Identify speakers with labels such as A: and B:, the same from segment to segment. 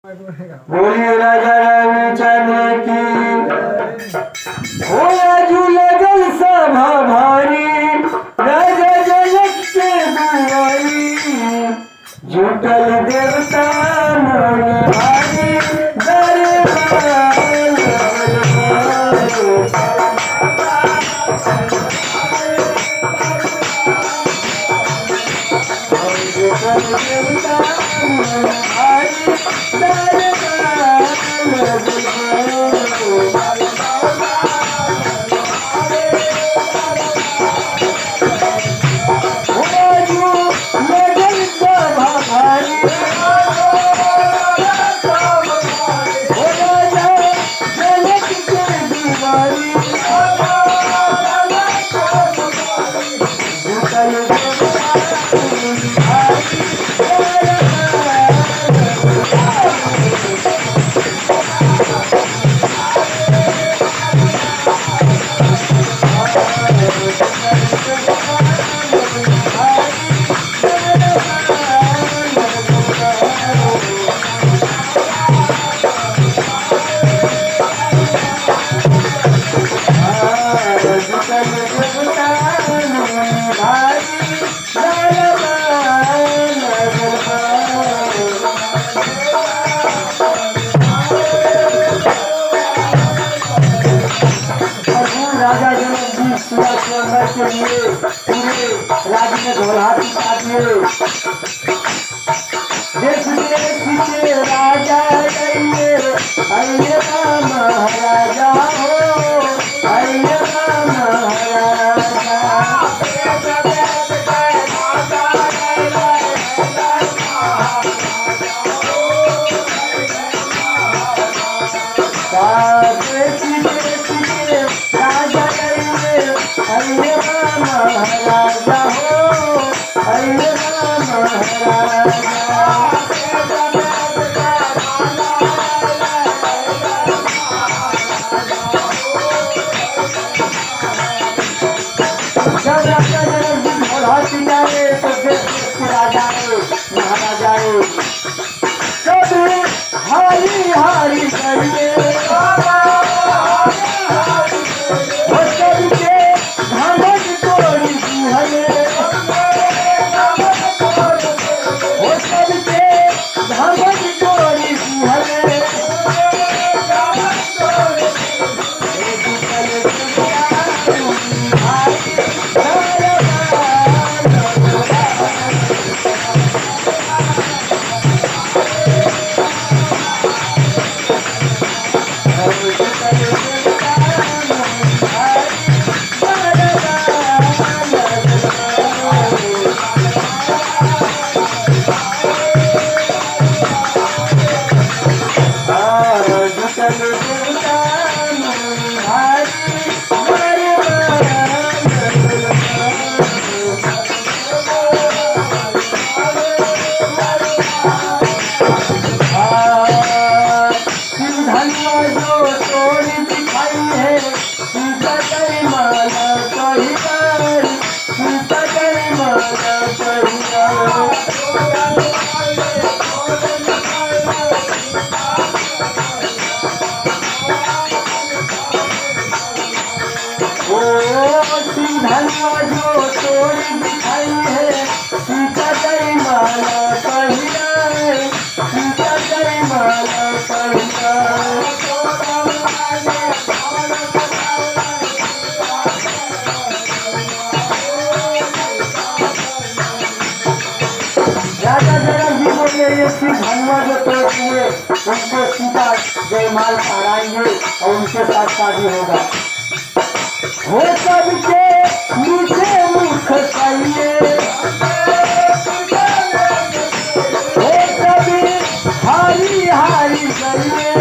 A: बोलिए राजा रामचंद्र की। हो आजू लगल सभा भारी, राजा जनक के दुआरी, जुटल देवता नर भारी, दरबार जुटल देवता नर भारी, राजा जनक जी सूरज के अंदर के लिए पूरे राज्य में ढोलहाटी पा दिए। देश विदेश के राजा आइए, आइए महाराजा हो, आइए महाराजा। महाराजा हो, आइए महाराजा। जब राजा जनक जी ढोलहाटी जाए तो देश के राजा महाराजा कभी हारी हारी करिए, धनुआ जो तोड़ हुए उनको सीधा जयमाल कराएंगे और उनके साथ शादी होगा। हो सबके नीचे मुख चाहिए, हो सभी हारी हारी करिए,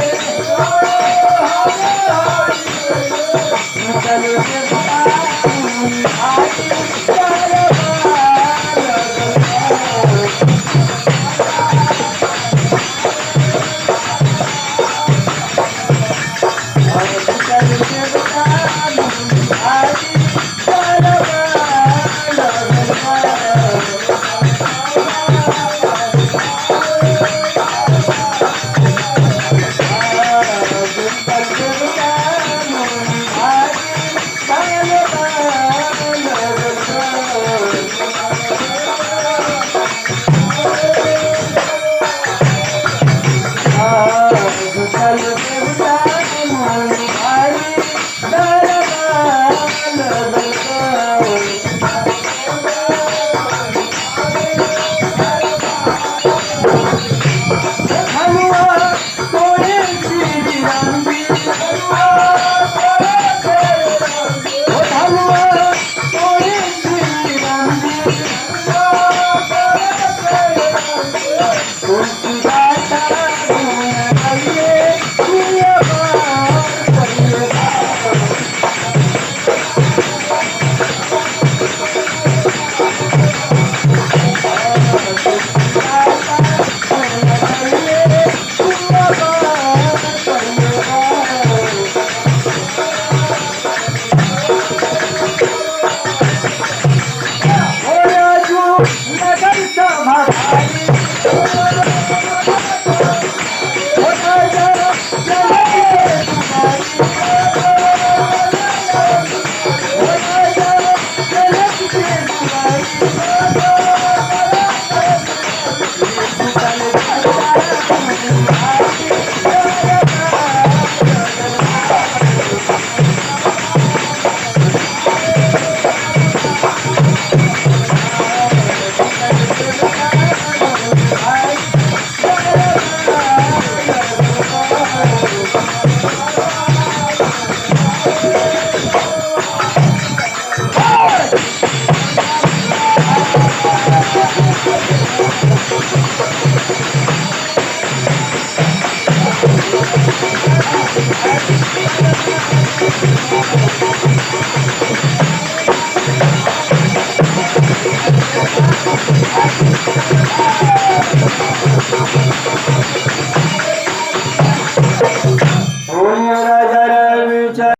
A: Thank you.